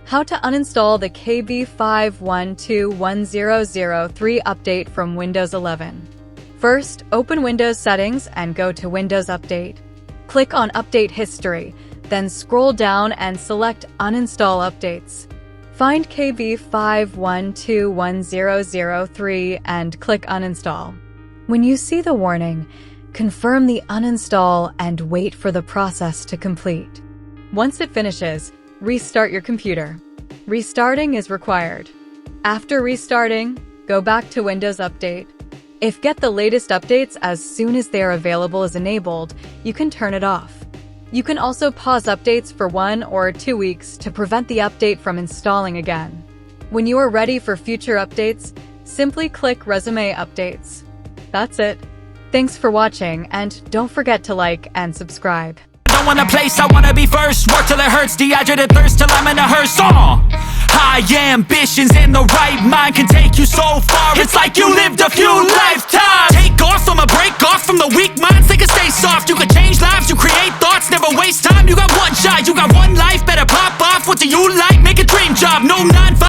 How to uninstall the KB5121003 update from Windows 11. First, open Windows Settings and go to Windows Update. Click on Update History, then scroll down and select Uninstall Updates. Find KB5121003 and click Uninstall. When you see the warning, confirm the uninstall and wait for the process to complete. Once it finishes, restart your computer. Restarting is required. After restarting, go back to Windows Update. If Get the latest updates as soon as they are available is enabled, you can turn it off. You can also pause updates for 1 or 2 weeks to prevent the update from installing again. When you are ready for future updates, simply click Resume Updates. That's it. Thanks for watching, and don't forget to like and subscribe. I want a place, I wanna be first. Work till it hurts, dehydrated thirst till I'm in a hearse. High ambitions and the right mind can take you so far. It's like you lived a few lifetimes. Take off from a break off from the weak minds. They can stay soft, you can change lives, you create thoughts, never waste time. You got one shot, you got one life.